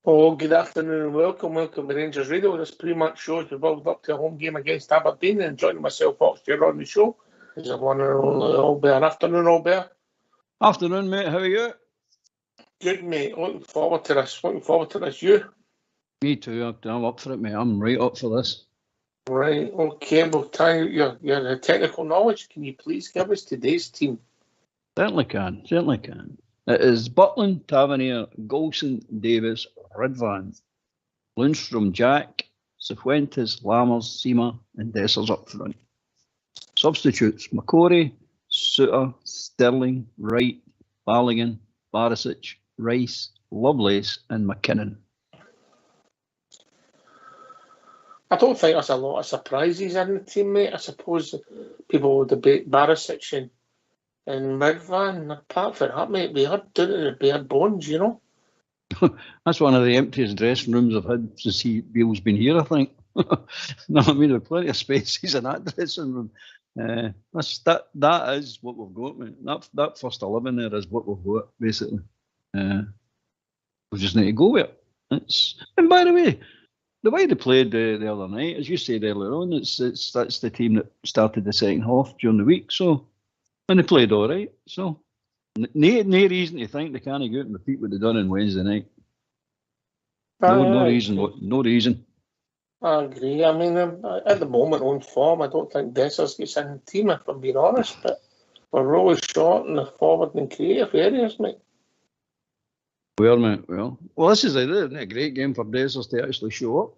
Oh, good afternoon and welcome to Rangers Radio. This pre-match show is built up to a home game against Aberdeen, and joining myself, Foxtail, on the show is the one and only Albert. Afternoon, Albert. Afternoon, mate. How are you? Good, mate. Looking forward to this. You? Me too. I'm up for it, mate. I'm right up for this. Right. Okay. We'll try your technical knowledge. Can you please give us today's team? Certainly can. It is Butland, Tavernier, Golson, Davis, Redvan, Lundstrom, Jack, Cifuentes, Lammers, Seamer, and Dessers up front. Substitutes: McCorry, Suter, Sterling, Wright, Balogun, Barisic, Rice, Lovelace, and McKinnon. I don't think there's a lot of surprises in the team, mate. I suppose people will debate Barisic and Redvan. Apart from that, mate, we had down to the bare bones, you know. That's one of the emptiest dressing rooms I've had since Beale's been here, I think. No, I mean, there's plenty of spaces in that dressing room. That is what we've got, mate. That first 11 there is what we've got, basically. We just need to go with it. And by the way they played the other night, as you said earlier on, that's the team that started the second half during the week, so, and they played all right, so no reason to think they can't go out and repeat what they done on Wednesday night. No reason. I agree. I mean, at the moment on form, I don't think Dessers gets in the team, if I'm being honest, but we're really short in the forward and creative areas, mate. Well, this is a great game for Dessers to actually show up.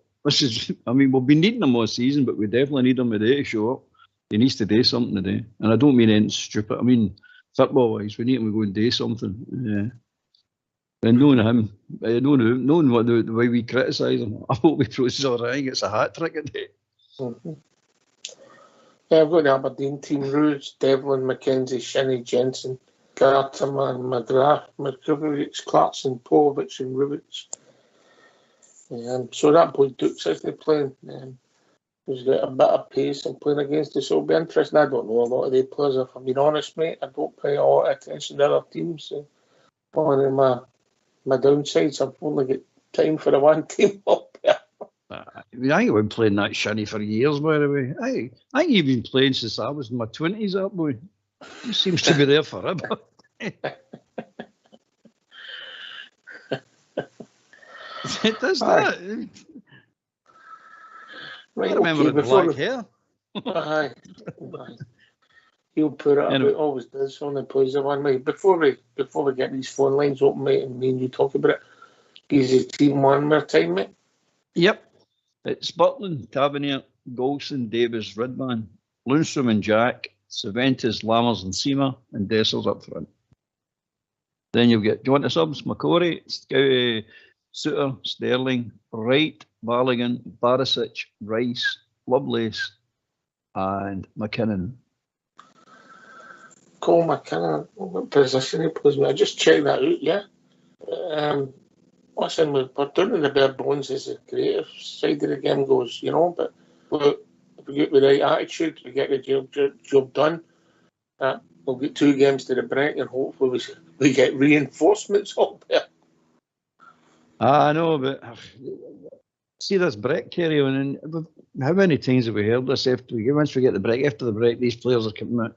We've been needing him all season, but we definitely need him today to show up. He needs to do something today. And I don't mean anything stupid. I mean, football-wise, we need him to go and do something. Yeah. And knowing him, knowing what the way we criticise him, I hope he proves all right and gets a hat-trick today. Mm-hmm. Yeah, I've got the Aberdeen team: Roos, Devlin, McKenzie, Shinnie, Jensen, Garterman, McGrath, McGrivovic, Clarkson, Povovic, and Rubic. So that boy Dukes, as they playing, he's got a bit of pace and playing against us. So it'll be interesting. I don't know a lot of the players, if I'm being honest, mate. I don't pay a lot of attention to other teams. So one of my downsides, I've only got time for the one team up there. I think I've been playing that Shinnie for years, by the way. I think you've been playing since I was in my 20s, that boy. He seems to be there forever. It does that. Right, I remember the black hair. Aye. He'll put it up. It always does. Only plays the one way. Before we get these phone lines open, mate, and me and you talk about it, he's a team one more time, mate. Yep. It's Butland, Tavernier, Golson, Davis, Redman, Lundstrom and Jack, Cifuentes, Lammers and Seamer, and Dessers up front. Then you'll get, do you want the subs? McCorry, Suter, Sterling, Wright, Balogun, Barisic, Rice, Lovelace, and McKinnon. Cole McKinnon, what position he plays? I just checked that out, yeah. Listen, we're down in the bare bones as the creative side of the game goes, you know, but look, if we get the right attitude, we get the job done. We'll get 2 games to the break, and hopefully we get reinforcements up there. I know, but see this break carry on, and how many times have we heard this once we get the break, after the break, these players are coming out.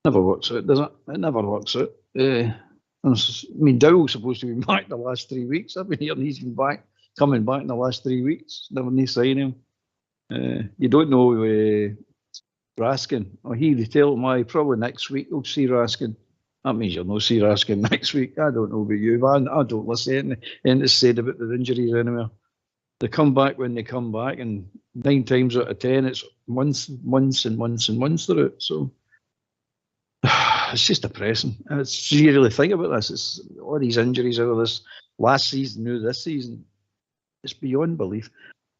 Never works out, does it? It never works out. Dowell's supposed to be back the last 3 weeks. I've been hearing he's been coming back in the last 3 weeks. Never need to sign him. You don't know Raskin. They tell him probably next week you'll see Raskin. That means you'll not see Raskin next week. I don't know about you, but I don't listen to anything that's said about the injuries anywhere. They come back when they come back, and 9 times out of 10 it's months through it. So it's just depressing. You really think about this. It's all these injuries over this last season, new this season. It's beyond belief.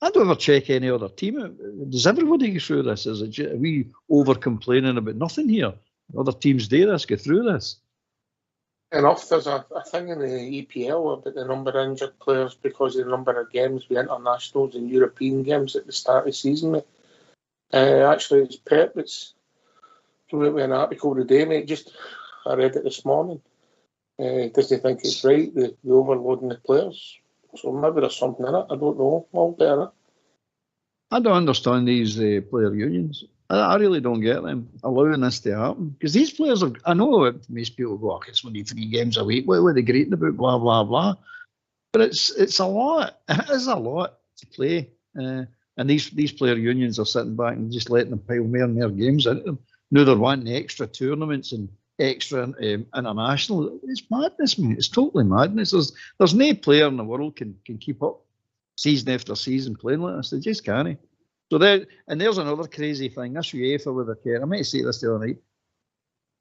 I don't ever check any other team out. Does everybody go through this? Are we over complaining about nothing here? Other teams do this, get through this. Enough. There's a thing in the EPL about the number of injured players because of the number of games with internationals and European games at the start of the season, mate. Actually, it's Pep that's come out with an article today, mate. I read it this morning. Does he think it's right, the overloading the players? So maybe there's something in it. I don't know. All better. I don't understand these player unions. I really don't get them allowing this to happen. Because these players are, I know most people go, oh, it's only 3 games a week. What are they greeting about? Blah, blah, blah. But it's a lot. It is a lot to play. And these player unions are sitting back and just letting them pile more and more games into them. Now they're wanting extra tournaments and extra international. It's madness, mate. It's totally madness. There's no player in the world can keep up season after season playing like this. They just can't. So there's another crazy thing. This UEFA with their care. I might say this the other night.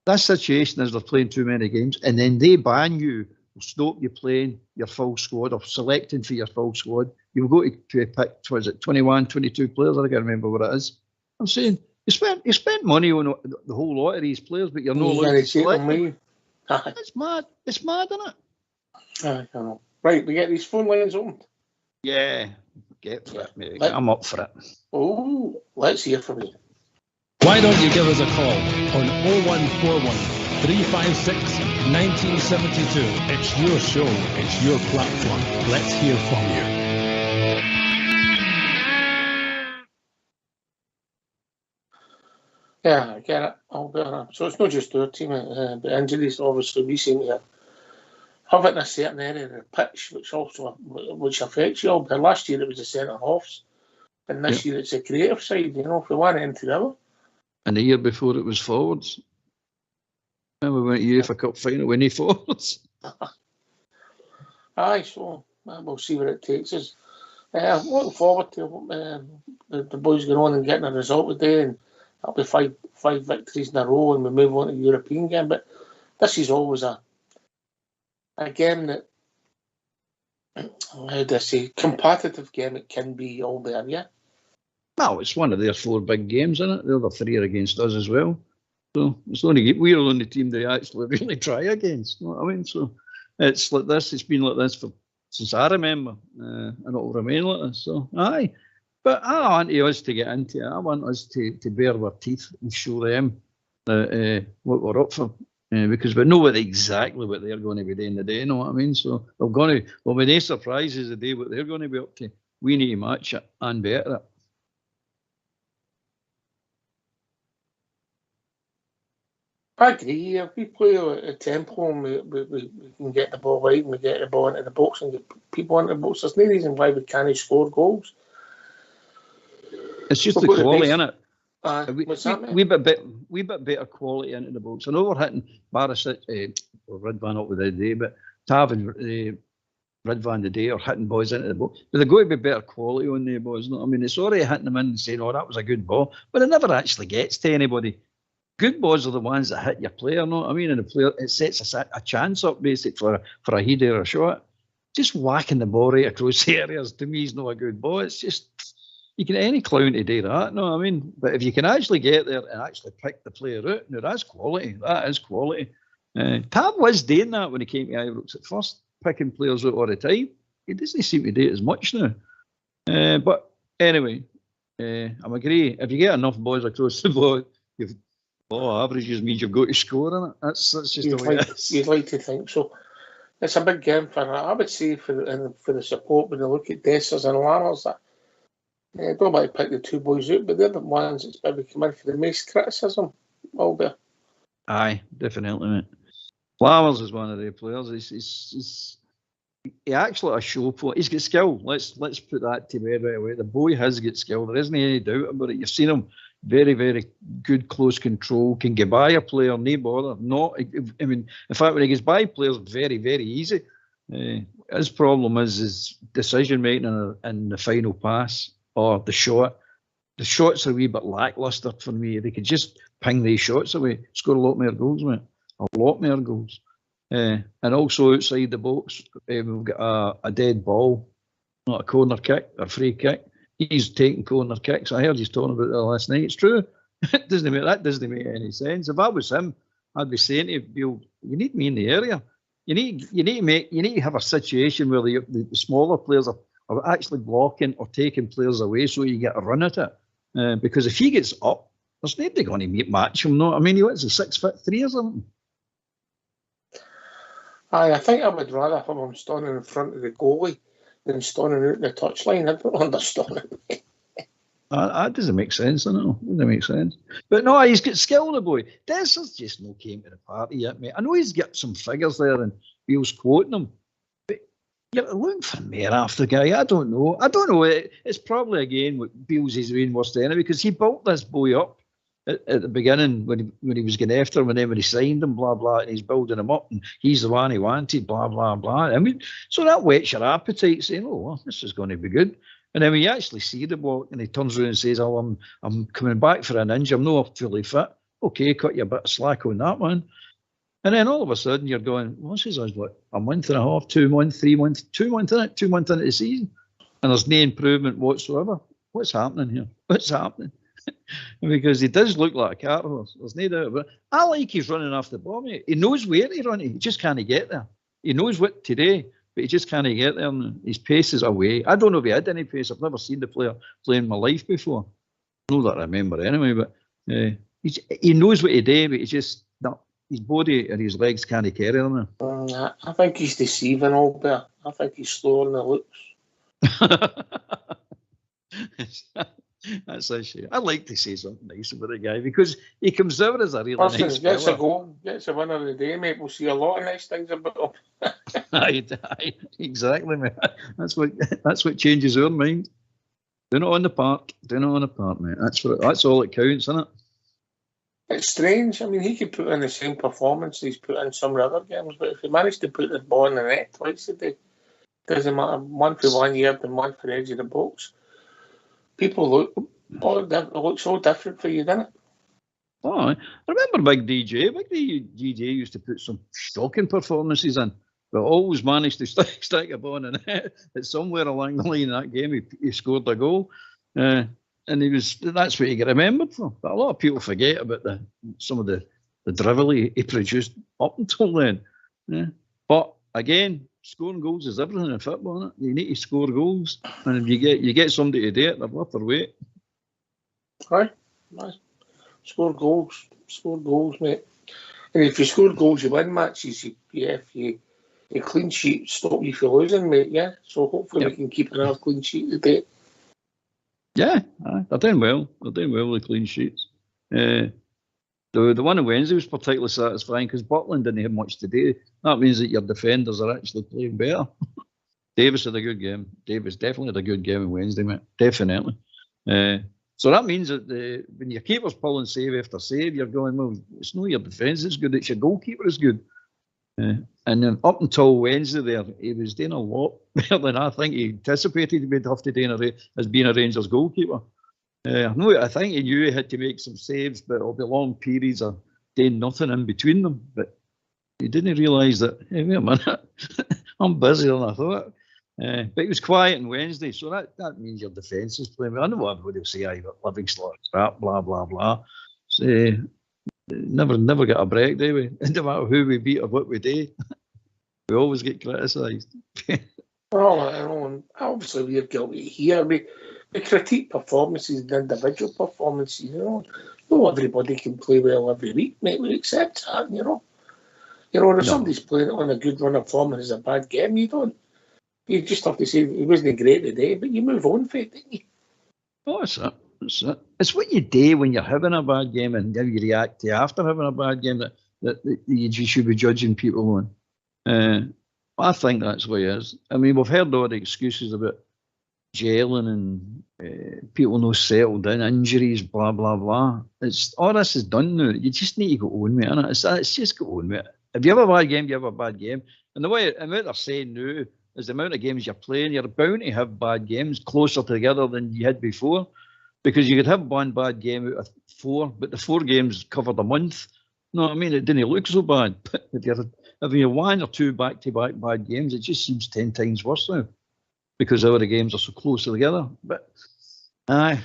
This situation is they're playing too many games, and then they ban you, stop you playing your full squad or selecting for your full squad. You'll go to pick, what is it, 21, 22 players? I can't remember what it is. I'm saying you spent money on the whole lot of these players, but you're not allowed to select them. It's mad. It's mad, isn't it? I know. Right, we get these phone lines opened. Yeah, get for it, mate. I'm up for it. Oh, let's hear from you. Why don't you give us a call on 0141 356 1972. It's your show. It's your platform. Let's hear from you. Yeah, I get it. All better. So it's not just our team, but injuries. Obviously, we seem to have it in a certain area of the pitch, which affects you all. But last year it was the centre halves, and this year it's the creative side. You know, if we want into the other. And the year before it was forwards. And we went to UEFA Cup final with any forwards. Aye, so we'll see where it takes us. I'm looking forward to the boys going on and getting a result today, and that'll be five victories in a row, and we move on to the European game. But this is always a game that, how do I say, competitive game. It can be all there, yeah. Well, it's one of their 4 big games, isn't it? The other 3 are against us as well. So it's only we're the only team they actually really try against. You know what I mean? So it's like this. It's been like this since I remember, and it'll remain like this. So aye, but I want us to get into it. I want us to bare our teeth and show them that what we're up for, because we know exactly what they're going to be doing today. You know what I mean? So there'll be no surprises the day what they're going to be up to. We need to match it and better it. I agree. If we play at a tempo and we can get the ball right and we get the ball into the box and get people into the box, there's no reason why we can't score goals. It's just the quality, isn't it? What's that, we bit better quality into the box. I know we're hitting Barisic, or Ridvan up with the day, but Tav and Ridvan today are hitting boys into the box. But they've got to be better quality on the boys. I mean, it's already hitting them in and saying, oh, that was a good ball, but it never actually gets to anybody. Good balls are the ones that hit your player, know what I mean? And the player, it sets a chance up, basically, for a header or a shot. Just whacking the ball right across the areas, to me, is not a good ball. It's just, you can any clown to do that, know what I mean? But if you can actually get there and actually pick the player out, now that's quality. That is quality. Tab was doing that when he came to Ibrox at first, picking players out all the time. He doesn't seem to do it as much now. But anyway, I agree. If you get enough balls across the ball, averages means you've got to score in it. That's just the way it is. You'd like to think so. It's a big game for I would say for the support when they look at Dessers and Lammers. I don't want to pick the 2 boys out, but they're the ones that's maybe come in for the most criticism. Albert. Aye, definitely, mate. Lammers is one of the players. He's actually a show player. He's got skill. Let's put that to bed right away. The boy has got skill. There isn't any doubt about it. You've seen him. Very, very good close control. Can get by a player, no bother. I mean, in fact, when he gets by players, very, very easy. His problem is his decision making in the final pass or the shot. The shots are a wee bit lacklustre for me. They could just ping these shots away, score a lot more goals, mate. A lot more goals. And also outside the box, we've got a dead ball, not a corner kick or free kick. He's taking corner kicks. I heard he's talking about that last night. It's true. That doesn't make any sense. If I was him, I'd be saying to him, you need me in the area. You need to have a situation where the smaller players are actually blocking or taking players away, so you get a run at it. Because if he gets up, there's nobody going to match him. No, I mean, he's a 6'3" or something. I think I would rather have him standing in front of the goalie than standing out in the touchline. I don't understand it. That doesn't make sense, I know. It doesn't make sense. But no, he's got skill, the boy. Dessers just no came to the party yet, mate. I know he's got some figures there and Beale's quoting him. But you're looking for more after the guy. I don't know. It's probably, again, what Beale's his own worst enemy, because he built this boy up at the beginning when he was getting after him, and then when he signed him, blah, blah, and he's building him up, and he's the one he wanted, blah, blah, blah. I mean, so that whets your appetite, saying, oh, well, this is going to be good. And then when you actually see the bloke and he turns around and says, oh, I'm coming back for an injury, I'm not fully fit. Okay, cut you a bit of slack on that one. And then all of a sudden you're going, well, this is like a month and a half, 2 months, 3 months, 2 months in it, 2 months into the season. And there's no improvement whatsoever. What's happening here? What's happening? Because he does look like a cart horse. There's no doubt about it. I like he's running off the ball, mate. He knows where to run. He just can't get there. He knows what to do, but he just can't get there. His pace is away. I don't know if he had any pace. I've never seen the player play in my life before. Not that I remember anyway, but he knows what to do, but his body and his legs can't carry him. I think he's deceiving Albert. I think he's slower than it looks. That's a shame. I like to say something nice about the guy because he comes over as a really nice gets fella. a goal, gets a winner of the day, mate. We'll see a lot of nice things about him. Aye, exactly, mate. That's what changes our mind. Do not on the park, mate. That's all that counts, isn't it? It's strange. I mean, he could put in the same performance he's put in some other games, but if he managed to put the ball in the net twice a day, doesn't matter. One for 1 year and one for the edge of the box. People look so different for you, doesn't it? Oh, I remember Big DJ. Big DJ used to put some shocking performances in, but always managed to stick a ball in the net. But somewhere along the line in that game, he scored a goal, and that's what he got remembered for. But a lot of people forget about some of the drivel he produced up until then. Yeah. But again, scoring goals is everything in football, isn't it? You need to score goals, and if you get somebody to do it, they're worth their weight. Right, nice. Score goals, mate. And if you score goals, you win matches. If you clean sheet stop you from losing, mate. Yeah. So hopefully we can keep another clean sheet today. Yeah, they're doing well. They're doing well with clean sheets. The one on Wednesday was particularly satisfying because Butland didn't have much to do. That means that your defenders are actually playing better. Davis had a good game. Davis definitely had a good game on Wednesday, mate. Definitely. So that means that when your keeper's pulling save after save, you're going, well, it's not your defence that's good, it's your goalkeeper is good. And then up until Wednesday there, he was doing a lot better than I think he anticipated he'd have to do as being a Rangers goalkeeper. I think he knew he had to make some saves, but it'll be long periods of doing nothing in between them. But he didn't realise that, hey, wait a minute, I'm busier than I thought. But he was quiet on Wednesday, so that means your defence is playing. I know what everybody will say, I've got Livingston, crap, blah, blah, blah. So, never get a break, do we? No matter who we beat or what we do, we always get criticised. Well, I know, obviously we're guilty here. We critique performances and individual performances, you know. Not everybody can play well every week, mate. We accept that, you know. If somebody's playing on a good run of form and it's a bad game, you just have to say he wasn't great today, but you move on for it, don't you? Oh, it's it. It's what you do when you're having a bad game and how you react to after having a bad game that you should be judging people on. I think that's what it is. I mean, we've heard all the excuses about gelling and people not settled in, injuries, blah, blah, blah. All this is done now. You just need to go on with it. It's just go on with it. If you have a bad game, you have a bad game. And the amount they're saying now is the amount of games you're playing, you're bound to have bad games closer together than you had before. Because you could have one bad game out of 4, but the 4 games covered a month. You know what I mean? It didn't look so bad. But if you're 1 or 2 back-to-back bad games, it just seems 10 times worse now. Because all the games are so close together. But, I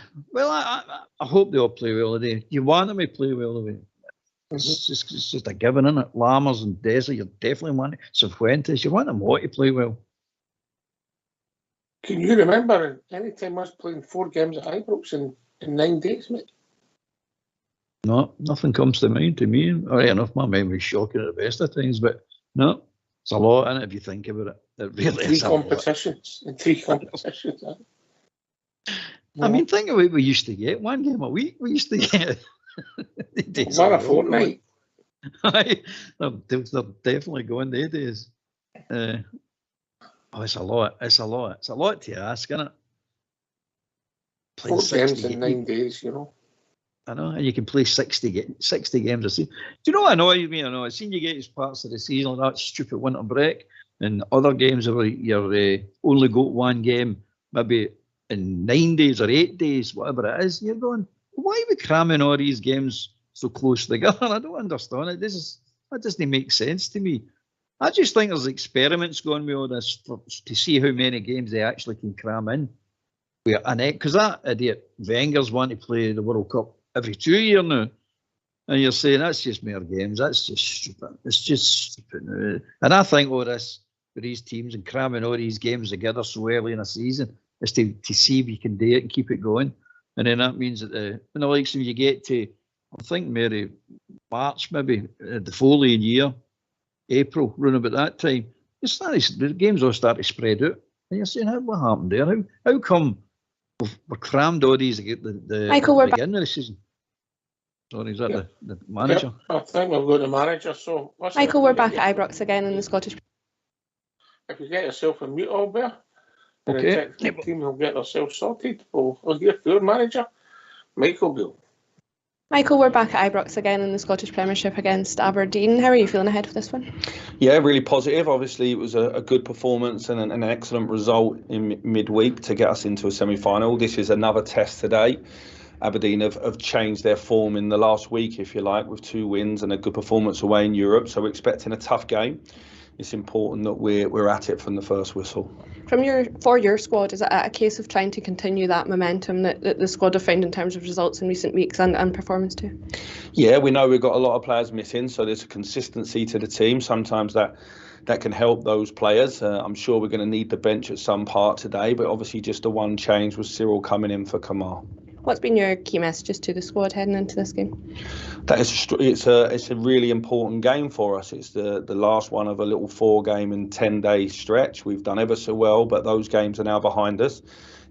hope they all play well today. You want them to play well today. It's just a given, isn't it? Lammers and Desi, you definitely want it. Cifuentes, you want them all to play well. Can you remember any time us playing 4 games at Ibrox in 9 days, mate? No, nothing comes to mind to me. All right enough, my memory's shocking at the best of times, but no. It's a lot, isn't it, if you think about it? It really is a lot. In 3 competitions. I mean, think of what we used to get. 1 game a week we used to get. One a fortnight. They're definitely going their days. It's a lot. It's a lot. It's a lot to ask, isn't it? 4 games in 9 days, you know. I know, and you can play 60 games a season. Do you know what annoys me? I know I've seen you get as parts of the season, that stupid winter break, and other games where you're only got 1 game, maybe in 9 days or 8 days, whatever it is. You're going, why are we cramming all these games so close together? I don't understand it. That doesn't make sense to me. I just think there's experiments going with all this to see how many games they actually can cram in. Because that idiot Wenger's want to play the World Cup every 2 years now. And you're saying that's just mere games. That's just stupid. It's just stupid. And I think all this with these teams and cramming all these games together so early in a season is to see if you can do it and keep it going. And then that means that when the likes of you get to, I think maybe March, maybe the following year, April, round about that time, the games all start to spread out. And you're saying, what happened there? How come we're crammed all these at the beginning of the season? Sorry, is that the manager? Yep, I think we've got the manager. So Michael, we're back at Ibrox again in the Scottish. If you get yourself a mute, Albert, okay, the team will get themselves sorted. We'll hear from your manager, Michael Gill. Michael, we're back at Ibrox again in the Scottish Premiership against Aberdeen. How are you feeling ahead of this one? Yeah, really positive. Obviously, it was a good performance and an excellent result in midweek to get us into a semi-final. This is another test today. Aberdeen have changed their form in the last week, if you like, with 2 wins and a good performance away in Europe. So we're expecting a tough game. It's important that we're at it from the first whistle. For your squad, is it a case of trying to continue that momentum that the squad have found in terms of results in recent weeks and performance too? Yeah, we know we've got a lot of players missing, so there's a consistency to the team. Sometimes that can help those players. I'm sure we're going to need the bench at some part today, but obviously just the one change was Cyril coming in for Kamar. What's been your key messages to the squad heading into this game? It's a really important game for us. It's the last one of a little 4-game and 10-day stretch. We've done ever so well, but those games are now behind us.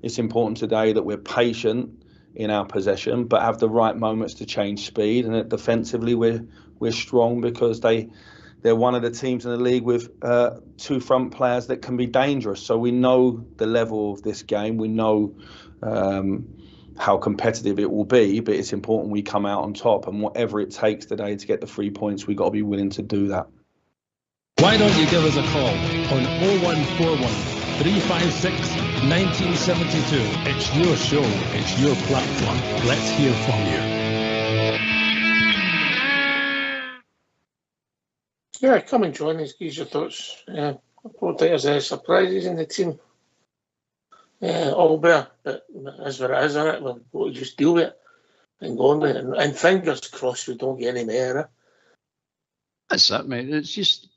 It's important today that we're patient in our possession, but have the right moments to change speed. And defensively, we're strong because they're one of the teams in the league with 2 front players that can be dangerous. So we know the level of this game. We know how competitive it will be, but it's important we come out on top, and whatever it takes today to get the 3 points, we've got to be willing to do that. Why don't you give us a call on 0141 356 1972. It's your show, it's your platform. Let's hear from you. Yeah, come and join us, give your thoughts. I don't think there's any surprises in the team. Albert, but as what it is, isn't it? We've got to just deal with it and go on with it. And fingers crossed we don't get any more. That's it, mate. It's just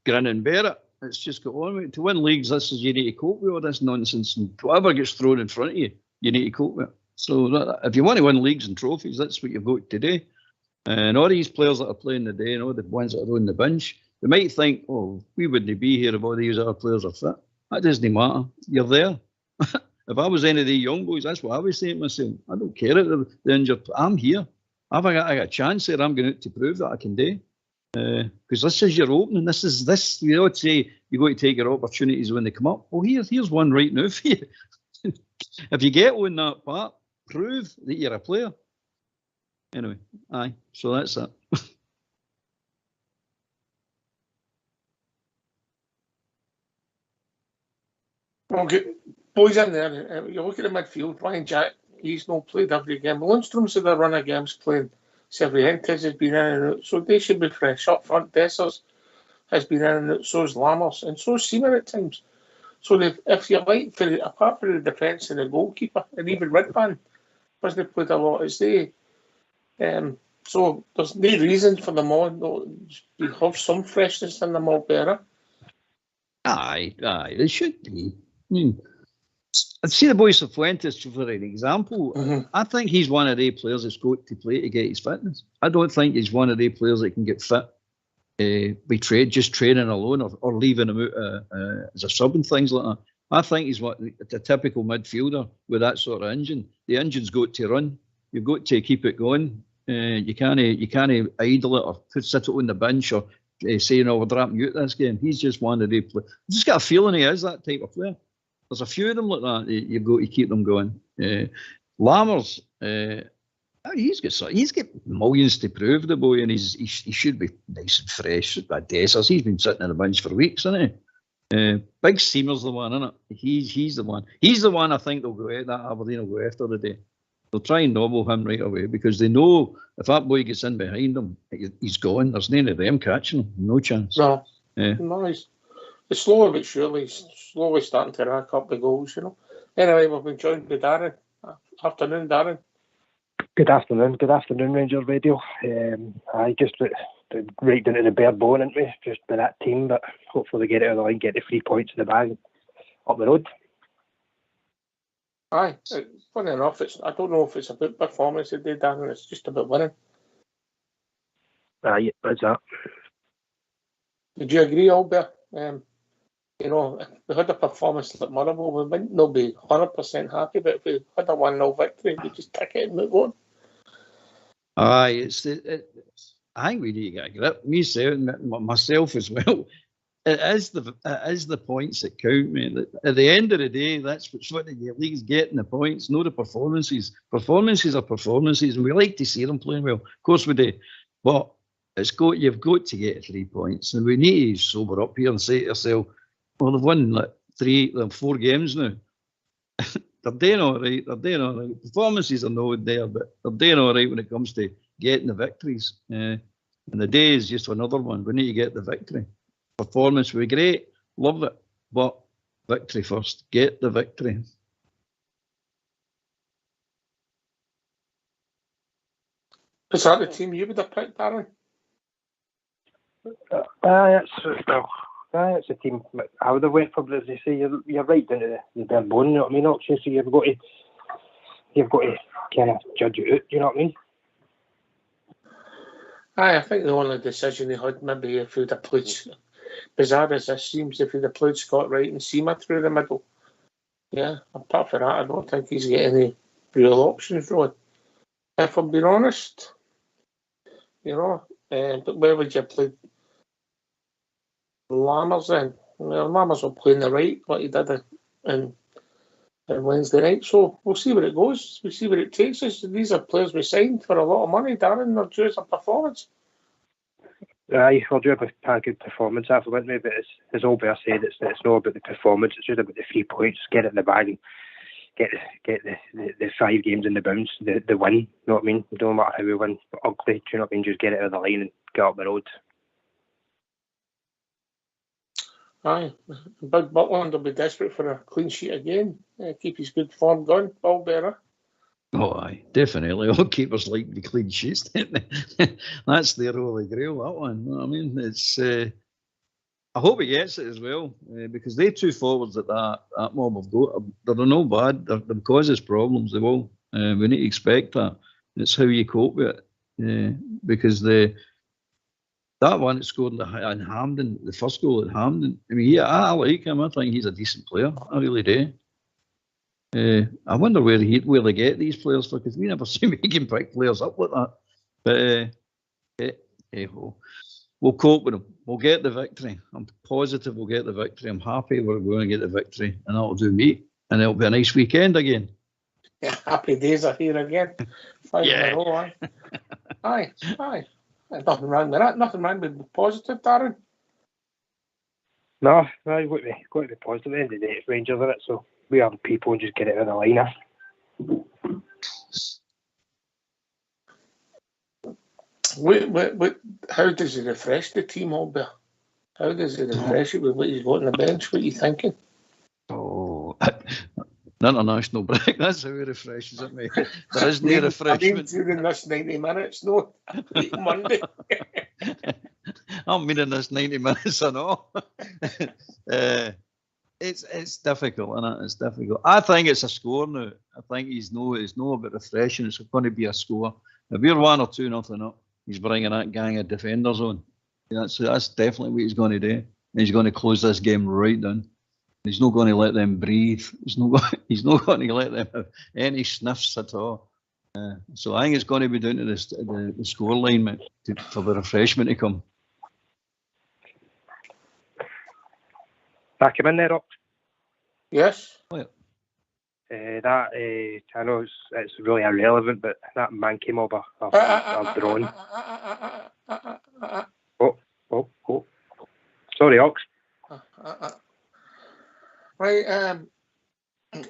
grin and bear it. It's just go on with it. To win leagues, you need to cope with all this nonsense. And whatever gets thrown in front of you, you need to cope with it. So if you want to win leagues and trophies, that's what you've got to do. And all these players that are playing today, and all the ones that are on the bench, they might think, oh, we wouldn't be here if all these other players are fit. That doesn't matter. You're there. If I was any of the young boys, that's what I was saying to myself. I don't care if they're injured. I'm here. I got a chance there. I'm going out to prove that I can do. Because this is your opening. This. You know, say you got to take your opportunities when they come up. Well, here's one right now for you. If you get on that part, prove that you're a player. Anyway, aye. So that's it. Okay. Boys in there, you look at the midfield, Ryan Jack, he's not played every game. Lundstrom's had a run of games playing. Cervantes has been in and out, so they should be fresh. Up front, Dessers has been in and out, so is Lammers, and so is Seaman at times. So if you like, apart from the defence and the goalkeeper, and even Ridvan hasn't played a lot, as they. So there's no reason for them all to have some freshness in them all better. Aye, they should be. I'd see the boys of Fuentes for an example. Mm-hmm. I think he's one of the players that's got to play to get his fitness. I don't think he's one of the players that can get fit just training alone or leaving him out as a sub and things like that. I think he's the typical midfielder with that sort of engine. The engine's got to run. You've got to keep it going. You can't idle it or sit it on the bench or saying, "Oh, we're dropping you out this game." He's just one of the players. I've just got a feeling he is that type of player. There's a few of them like that. You've got to keep them going. Lammers, he's got millions to prove, the boy, and he should be nice and fresh. Bad Dessers, he's been sitting on the bench for weeks, hasn't he? Big Seamer's the one, isn't it? He's the one. He's the one I think they'll go at. That Aberdeen will go after today. They'll try and nobble him right away because they know if that boy gets in behind him, he's gone. There's none of them catching him. No chance. No. Nice. It's slowly but surely, slowly starting to rack up the goals, you know. Anyway, we've been joined by Darren. Afternoon, Darren. Good afternoon, Rangers Radio. I just right down to the bare bone, isn't we? Just by that team, but hopefully they get it out of the line, get the 3 points in the bag up the road. Aye, funny enough, I don't know if it's about performance today, Darren. It's just about winning. Aye, that's that. Did you agree, Albert? You know, if we had a performance like Motherwell, we might not be 100% happy, but if we had a 1-0 victory, we just take it and move on. Aye, I think we need to get a grip. Myself as well. It is the points that count, mate. At the end of the day, that's what the league's getting, the points, not the performances. Performances are performances, and we like to see them playing well. Of course we do. But you've got to get 3 points, and we need to sober up here and say to ourselves, well, they've won like 4 games now. They're doing all right. Performances are not there, but they're doing all right when it comes to getting the victories. And the day is just another one. We need to get the victory. Performance will be great, love it, but victory first. Get the victory. Is that the team you would have picked, Darren? It's a team. I would have went for, as they say, you're right down to the bare bone. You know what I mean? Actually, so you've got to kind of judge it out. You know what I mean? Aye, I think the only decision they had maybe if we'd have played, bizarre as this seems, if we'd have played Scott Wright and Seamer through the middle. Yeah, apart from that, I don't think he's got any real options, really. If I'm being honest, you know, but where would you play Lammers then? Well, Lammers will play in the right, what he did on Wednesday night. So we'll see where it goes. We'll see where it takes us. These are players we signed for a lot of money, Darren. They're due as a performance. Aye, we'll do a good performance after, wouldn't we? But as Albert said, it's not about the performance. It's just about the 3 points. Get it in the bag and get the 5 games in the bounce, the win. You know what I mean? It don't matter how we win ugly. Do you know what I mean? Just get it out of the line and get up the road. Aye, Big Butland will be desperate for a clean sheet again. Keep his good form going, all better. Oh, aye, definitely. All keepers like the clean sheets, don't they? That's their holy grail, that one. You know what I mean? It's. I hope he gets it as well, because they 2 forwards that mob have got, they're no bad. They've caused us problems, they will. We need to expect that. It's how you cope with it. Because that one that scored in Hampden, the first goal at Hampden, I mean, I like him. I think he's a decent player. I really do. I wonder where they get these players for, because we never see we can pick players up like that. But we'll cope with them. We'll get the victory. I'm positive we'll get the victory. I'm happy we're going to get the victory, and that'll do me. And it'll be a nice weekend again. Yeah, happy days are here again. 5 in a row, aye. Aye. Nothing wrong with that. Nothing wrong with positive, Darren. No, you've got to be positive. At the end of the day, it's Rangers, isn't it? So we are the people and just get it out of the line. How does he refresh the team, Albert? How does he refresh it with what he's got on the bench? What are you thinking? Oh, the international break, that's how he refreshes it, mate. There is no refreshment. During this 90 minutes, no. Monday. I'm meaning this 90 minutes and all. It's difficult, isn't it? It's difficult. I think it's a score now. I think it's no about refreshing. It's going to be a score. If we're 1 or 2-0 up, he's bringing that gang of defenders on. That's definitely what he's going to do. He's going to close this game right down. He's not going to let them breathe. He's not going to let them have any sniffs at all. So I think it's going to be down to the score line, mate, for the refreshment to come. Back him in there, Rob. Yes. Oh, I know it's really irrelevant, but that man came over a drone. Oh. Sorry, Ox. Right,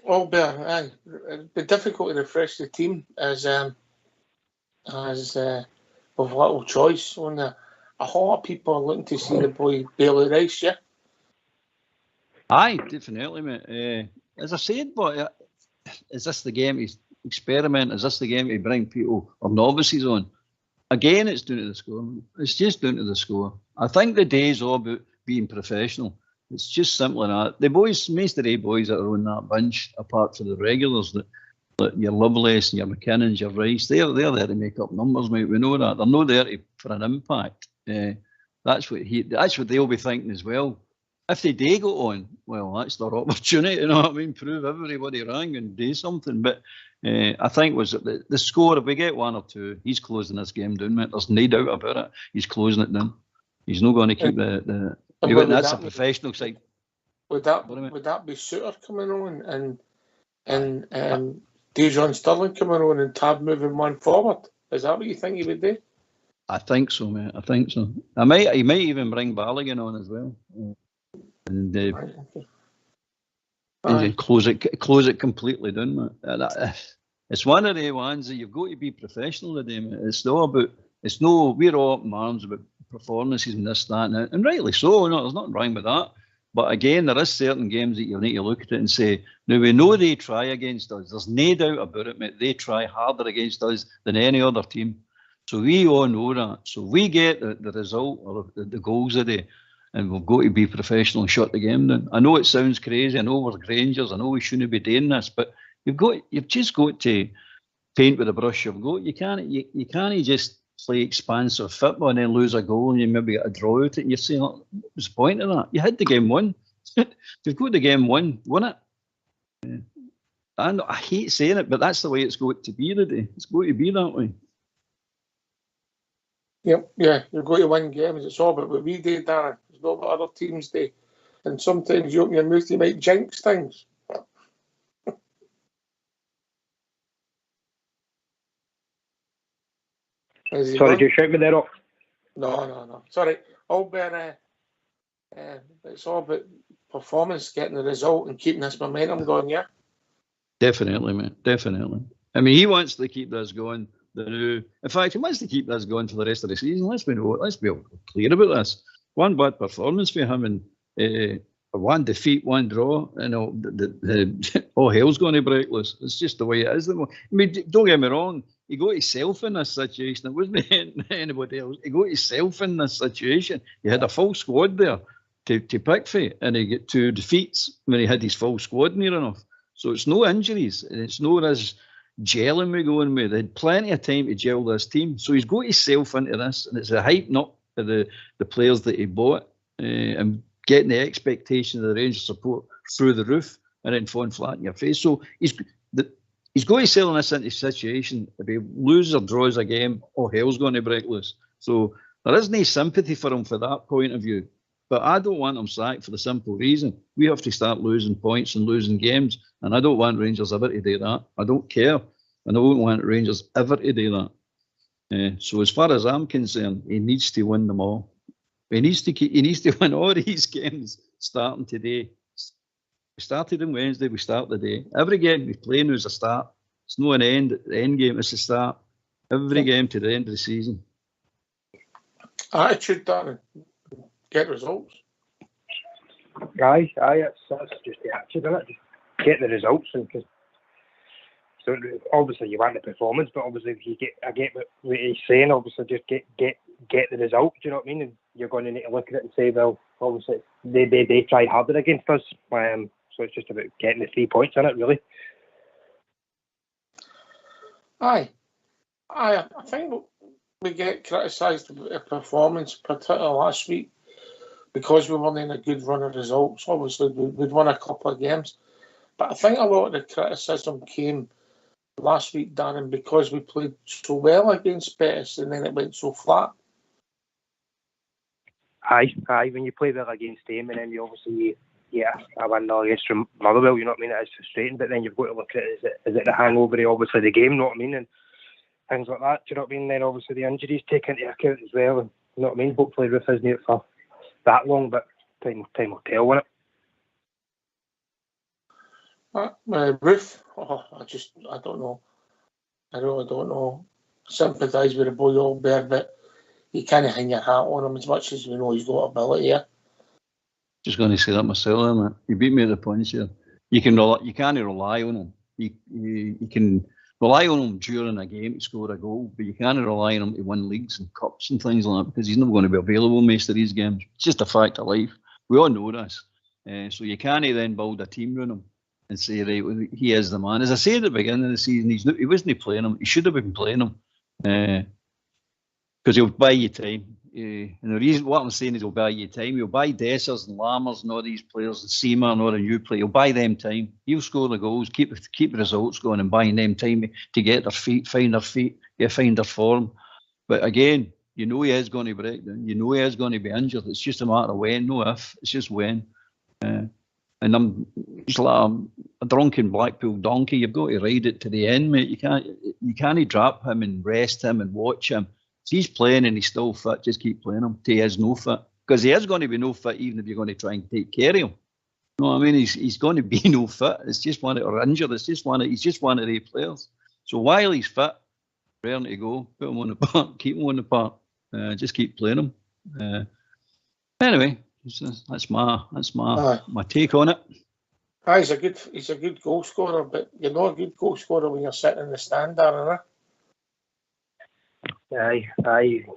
Albert, it'd be difficult to refresh the team as with little choice. On a whole lot of people are looking to see the boy Bailey Rice, yeah? Aye, definitely, mate. As I said, but is this the game to experiment? Is this the game to bring people or novices on? Again, it's down to the score. It's just down to the score. I think the day's all about being professional. It's just simple as that. The boys, most of the boys that are on that bench, apart from the regulars, that your Lovelace and your McKinnons, your Rice, they're there to make up numbers, mate. We know that. They're not there for an impact. That's what they'll be thinking as well. If they do go on, well, that's their opportunity, you know what I mean? Prove everybody wrong and do something. But I think was the score, if we get 1 or 2, he's closing this game down, mate. There's no doubt about it. He's closing it down. He's not going to keep that's a professional side. Would that be Suter coming on and Dejon Sterling coming on and Tab moving one forward? Is that what you think he would do? I think so, mate. I think so. He might even bring Balogun on as well. And close it completely down, mate. It's one of the ones that you've got to be professional today, mate. We're all up in arms about performances and this, that, and rightly so. There's nothing wrong with that. But again, there is certain games that you need to look at it and say, now we know they try against us. There's no doubt about it, mate. They try harder against us than any other team. So we all know that. So we get the result or the goals of the day, and we've got to be professional and shut the game down. I know it sounds crazy. I know we're Rangers. I know we shouldn't be doing this, but you've just got to paint with a brush. You can't just play expansive football and then lose a goal and you maybe get a draw out it. And you're saying, what's the point of that? You had the game won. You've got the game won it. I hate saying it, but that's the way it's got to be today. It's got to be that way. Yep, yeah, you've got to win games. It's all about what we do, Darren. It's not what other teams do. And sometimes you open your mouth, you might jinx things. Sorry, did you shout me there up? No. Sorry. Albert, it's all about performance, getting the result and keeping this momentum going, yeah? Definitely, mate. Definitely. I mean, he wants to keep this going. In fact, he wants to keep this going for the rest of the season. Let's be clear about this. One bad performance for him and one defeat, one draw, all hell's going to break loose. It's just the way it is. I mean, don't get me wrong. He got himself in this situation. It wasn't anybody else. He got himself in this situation. He had a full squad there to pick for, and he got 2 defeats when he had his full squad near enough. So it's no injuries. It's no as gelling we going with. They had plenty of time to gel this team. So he's got himself into this, and it's a hyping up of the players that he bought and getting the expectation of the Rangers support through the roof and then falling flat in your face. So he's got to sell this into a situation. If he loses or draws a game, all hell's going to break loose. So there is no sympathy for him for that point of view. But I don't want him sacked for the simple reason. We have to start losing points and losing games. And I don't want Rangers ever to do that. I don't care. And I don't want Rangers ever to do that. So as far as I'm concerned, he needs to win them all. He needs to win all these games starting today. We started on Wednesday, we start the day. Every game we play now is a start. It's not an end. The end game is a start. Every game to the end of the season. Attitude, Darren. Get results. Aye, that's just the attitude, isn't it? Just get the results, and so obviously you want the performance, but obviously if I get what he's saying. Obviously, just get the result. Do you know what I mean? And you're going to need to look at it and say, well, obviously they tried harder against us. So it's just about getting the 3 points in it, really. Aye. I think we get criticised about the performance, particularly last week, because we weren't in a good run of results. Obviously, we'd won a couple of games. But I think a lot of the criticism came last week, Darren, because we played so well against Betis and then it went so flat. Aye. When you play well against them and then you obviously I win against Motherwell, you know what I mean? It is frustrating, but then you've got to look at it, is it the hangover of obviously the game, you know what I mean? And things like that, do you know what I mean? Then obviously the injuries take into account as well, and you know what I mean? Hopefully Ruth isn't out for that long, but time will tell, won't it? Ruth, I don't know. I really don't know. Sympathise with the boy Albert, but you can't hang your hat on him as much as we know he's got ability. Yeah? Just going to say that myself, man. You beat me at the punch here. You can't rely on him. You can rely on him during a game to score a goal, but you can't rely on him to win leagues and cups and things like that because he's never going to be available most of these games. It's just a fact of life. We all know this. So you can't then build a team around him and say, right, well, he is the man. As I said at the beginning of the season, he wasn't playing him. He should have been playing him because he'll buy you time. And the reason what I'm saying is he'll buy you time. He'll buy Dessers and Lammers and all these players, and Seamer and all the new play. He'll buy them time. He'll score the goals, keep the results going, and buying them time to get their feet, find their form. But again, you know he is going to break down. You know he is going to be injured. It's just a matter of when, no if. It's just when. And I'm just like a drunken Blackpool donkey. You've got to ride it to the end, mate. You can't drop him and rest him and watch him. If he's playing and he's still fit, just keep playing him till he is no fit. Because he is going to be no fit even if you're going to try and take care of him. You know what I mean? He's going to be no fit. It's just or injured. He's just one of the players. So while he's fit, raring to go, put him on the park, keep him on the park. Just keep playing him. Anyway, that's my take on it. He's a good goal scorer, but you're not a good goal scorer when you're sitting in the stand there, isn't Aye.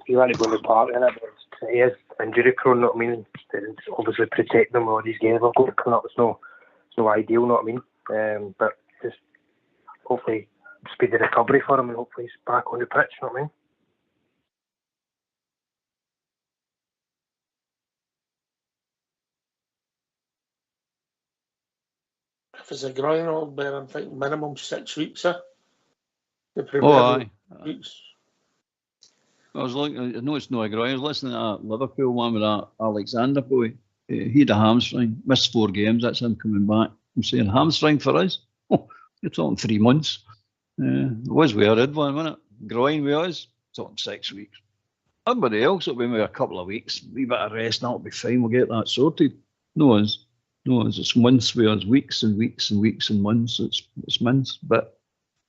You want to go in the park, innit? But he is injury prone, you know what I mean? It's obviously protect them all these games. We're going to come up. It's no ideal, you know what I mean? But just hopefully speed the recovery for him and hopefully he's back on the pitch, you know what I mean? If it's a groin, I think minimum 6 weeks. Aye. Weeks. I know it's not a groin. I was listening to that Liverpool one with that Alexander boy. He had a hamstring, missed 4 games. That's him coming back. I'm saying hamstring for us. You're talking 3 months. It was we had one, wasn't it? Groin with us, talking 6 weeks. Everybody else will be maybe a couple of weeks. A wee bit of rest, and that'll be fine. We'll get that sorted. No, it's months with us, weeks and weeks and weeks and months. It's months, but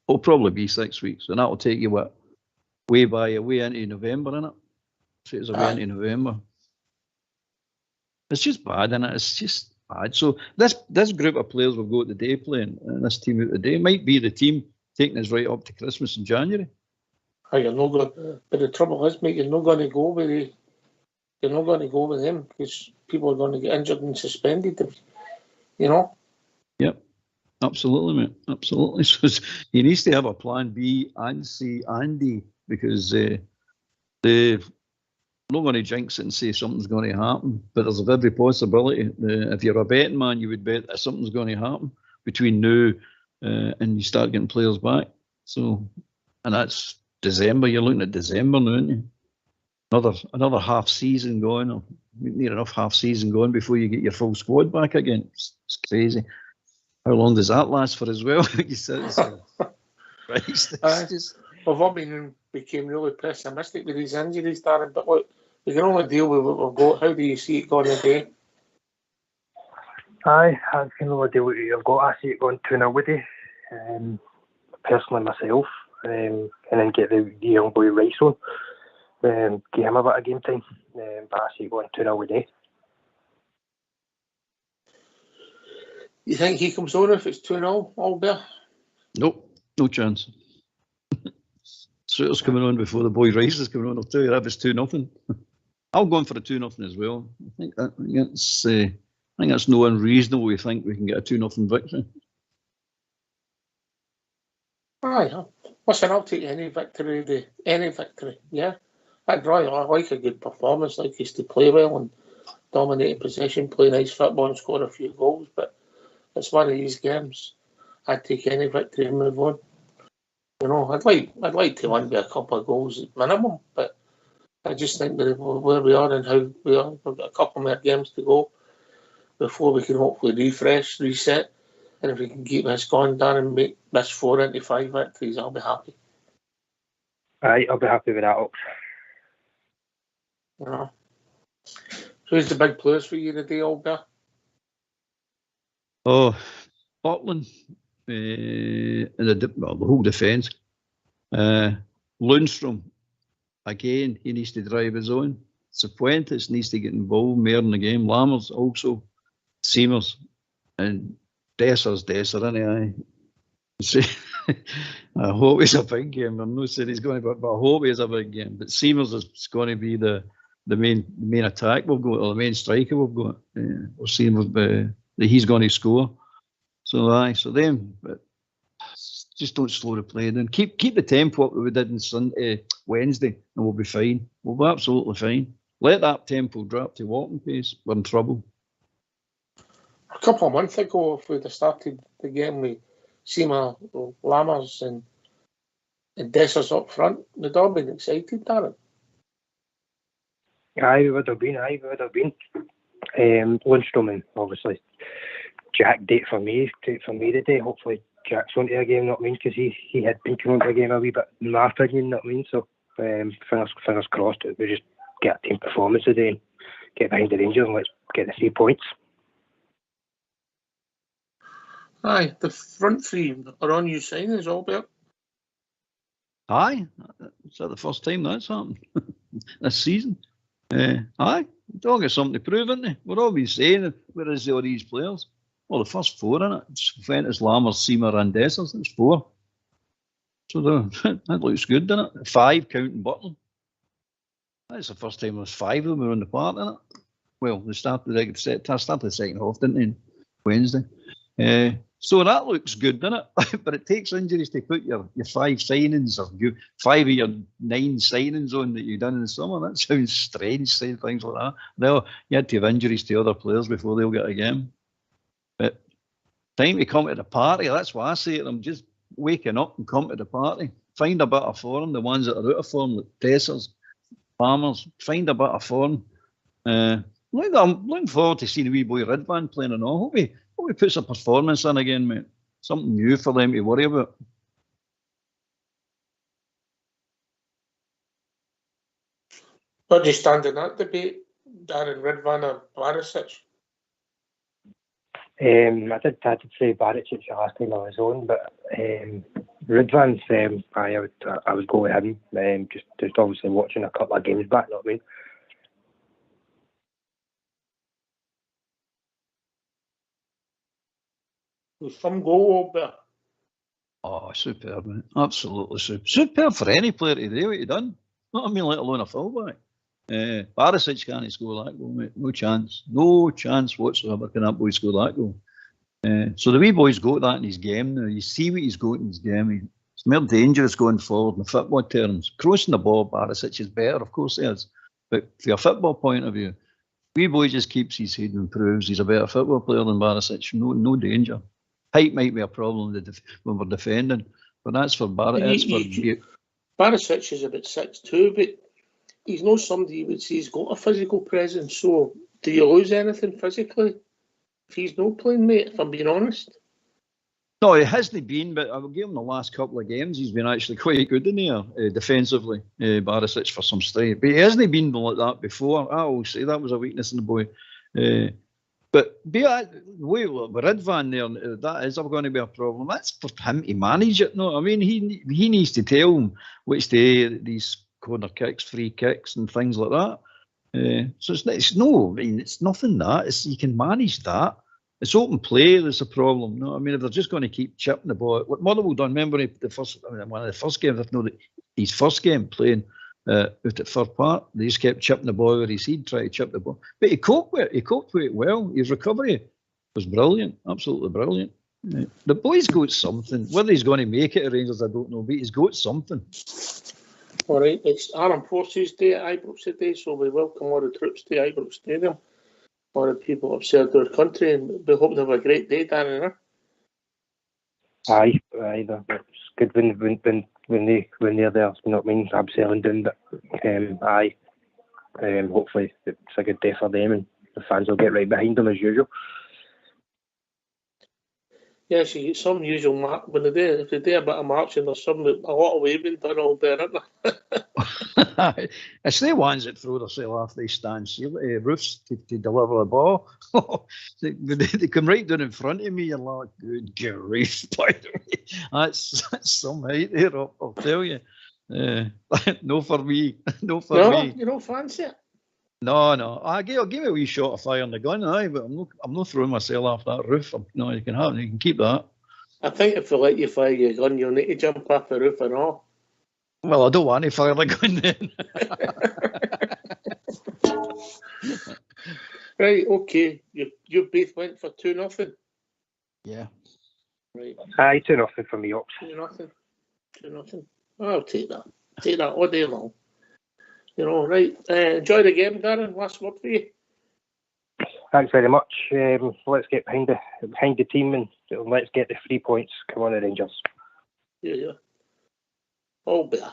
it'll probably be 6 weeks, and that'll take you way into November, innit? So it's way into November. It's just bad, innit? It's just bad. So this group of players we've got today playing, and this team out today might be the team taking us right up to Christmas in January. You're not going, but the trouble is, mate, you're not going to go with them because people are going to get injured and suspended. You know. Yep. Absolutely, mate. Absolutely. So he needs to have a plan B and C and D because they're not going to jinx it and say something's going to happen. But there's every possibility. If you're a betting man, you would bet that something's going to happen between now and you start getting players back. So, and that's December. You're looking at December now, aren't you? Another half season going. Or near enough half season going before you get your full squad back again. It's crazy. How long does that last for as well? You said became really pessimistic with these injuries, Darren. But look, we can only deal with what we've got. How do you see it going today? I can only deal with what you've got. I see it going 2-0 with you. Personally, myself, and then get the young boy Rice on. Give him a bit of game time. But I see it going 2-0 with you. You think he comes on if it's 2-0, Albert? Nope, no chance. Suter's coming on before the boy Rice is coming on. I'll tell you that if it's 2-0. I'll go in for a 2-0 as well. I think that's no unreasonable. We think we can get a 2-0 victory. Aye, Listen, I'll take any victory, yeah. I like a good performance, like he's to play well and dominate possession, play nice football and score a few goals, but it's one of these games. I'd take any victory and move on. You know, I'd like to win by a couple of goals at minimum, but I just think that where we are and how we are, we've got a couple more games to go before we can hopefully refresh, reset, and if we can keep this going down and make this 4 into 5 victories, I'll be happy. Aye, I'll be happy with that. You know. Who's the big players for you today, Olga? Oh, Butland, and the whole defence. Lundstrom, again, he needs to drive his own. Cifuentes needs to get involved more in the game. Lammers also. Seamers. And Desser's Desser, isn't he? I hope it's a big game. I'm not saying he's going to, but I hope it's a big game. But Seamers is going to be the main attack we've got, or the main striker we've got. Or Seamers, he's going to score. So so them, but just don't slow the play down. Keep the tempo up that we did on Wednesday, and we'll be fine. We'll be absolutely fine. Let that tempo drop to walking pace. We're in trouble. A couple of months ago, if we'd have started the game with Seema, Lammers and Dessers up front, we'd all been excited, Darren. Aye, we would have been. Lundstrom and obviously Jack date for me today. Hopefully Jack's on to a game, not me, because he had been coming to a game a wee bit, in my opinion, not me. So fingers crossed that we just get a team performance today and get behind the Rangers and let's get the 3 points. Aye, the front three are on you signings, Albert. Aye, is that the first time that's happened this season? Aye, they've all got something to prove, haven't they? We're always saying, where is all these players? Well, the first 4, innit? Cifuentes, Lammers, Seamer and Dessers, that's 4. So that looks good, doesn't it? 5 counting Butland. That's the first time there's 5 of them were on the park, isn't it? Well, they started the second half, didn't they, Wednesday? So that looks good, doesn't it? But it takes injuries to put your 5 signings or 5 of your 9 signings on that you've done in the summer. That sounds strange, saying things like that. No, you had to have injuries to other players before they'll get a game. But time to come to the party, that's why I say to them, just waking up and come to the party. Find a bit of form, the ones that are out of form, like Tessers, Farmers, find a bit of form. I'm looking forward to seeing a wee boy Ridvan playing and all. Hope he puts a performance in again, mate. Something new for them to worry about. Where do you stand in that debate, Darren, Ridvan or Barisic? I did say Barisic last time I was on, but Ridvan's, I would go with him. Just obviously watching a couple of games back, not me. With some goal up there. Oh, superb, mate. Absolutely superb. Superb for any player to do what he done. Not I mean, let alone a fullback. Barisic can't score that goal, mate. No chance. No chance whatsoever can that boy score that goal. So the wee boy's got that in his game now. You see what he's got in his game. It's more dangerous going forward in football terms. Crossing the ball, Barisic is better, of course he is. But from a football point of view, wee boy just keeps his head and proves he's a better football player than Barisic. No danger. Height might be a problem when we're defending, but that's for Barisic. Barisic is about 6'2", but he's not somebody you would say he's got a physical presence. So, do you lose anything physically if he's not playing, mate, if I'm being honest? No, he hasn't been, but I will give him the last couple of games. He's been actually quite good in there defensively, Barisic, for some strength. But he hasn't been like that before. I will say that was a weakness in the boy. But with Ridvan there, that is going to be a problem. That's for him to manage it. No, I mean he needs to tell him which day these corner kicks, free kicks, and things like that. So it's nothing that. You can manage that. It's open play that's a problem. No, I mean if they're just going to keep chipping the ball, what Motherwell done. Remember one of the first games. I know that his first game playing. Out at third part, they just kept chipping the ball where he said, try to chip the ball. But he coped with it well. His recovery was brilliant, absolutely brilliant. The boy's got something. Whether he's going to make it at Rangers, I don't know, but he's got something. All right, it's Armed Forces Day at Ibrox today, so we welcome all the troops to Ibrox Stadium. All the people have served our country, and we hope they have a great day down there. Aye, it's good when they're there. You know what I mean? I'm selling down, but aye. Hopefully it's a good day for them, and the fans will get right behind them as usual. Yes, you get some usual mark when if they do a bit of marching, there's a lot of waving done all there, isn't there? It's the ones that throw themselves off these stands roofs to deliver the ball. they come right down in front of me. You're like, good grief, by the way. That's some height there, I'll tell you. No for me. No, you don't fancy it? No. I'll give me a wee shot of fire on the gun, aye, but I'm not throwing myself off that roof. No, you can keep that. I think if they let you fire your gun, you'll need to jump off the roof and all. Well, I don't want to fire the gun then. Right, okay. You both went for 2-0. Yeah. Right. Aye, 2-0 for me, Ox. 2-0. 2-0. I'll take that. Take that all day long. You know, right. Enjoy the game, Darren. Last word for you. Thanks very much. Let's get behind the team and let's get the 3 points. Come on, the Rangers. Yeah. All better.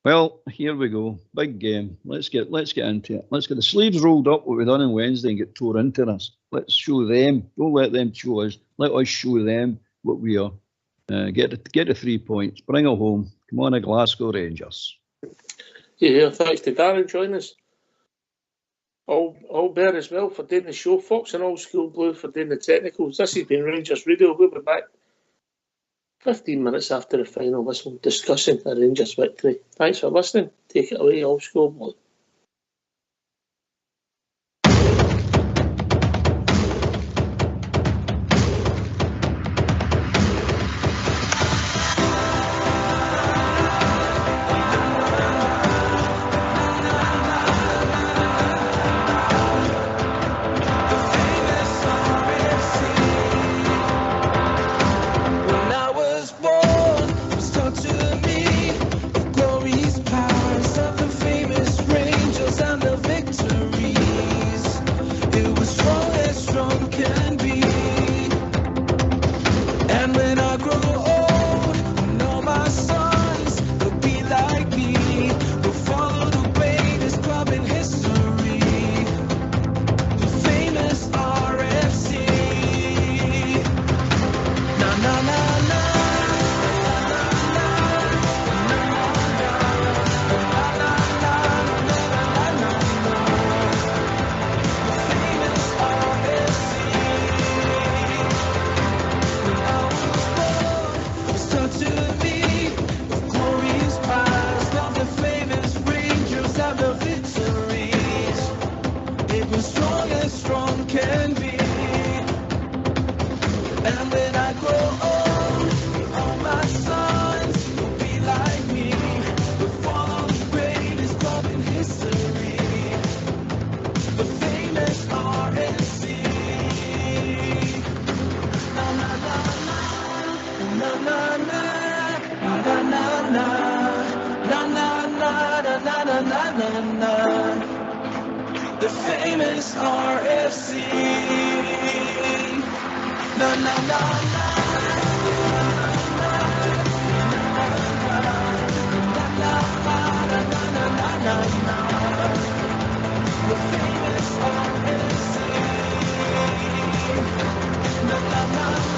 Well, here we go. Big game. Let's get into it. Let's get the sleeves rolled up, what we done on Wednesday, and get tore into us. Let's show them. Don't let them show us. Let us show them what we are. Get the 3 points. Bring it home. Come on, Glasgow Rangers. Yeah, thanks to Darren joining us. All bear as well for doing the show, Fox and All School Blue for doing the technicals. This has been Rangers Radio. We'll be back 15 minutes after the final whistle discussing the Rangers victory. Thanks for listening. Take it away, All School Blue. The famous RFC. Na na na na. The famous RFC. Na na na.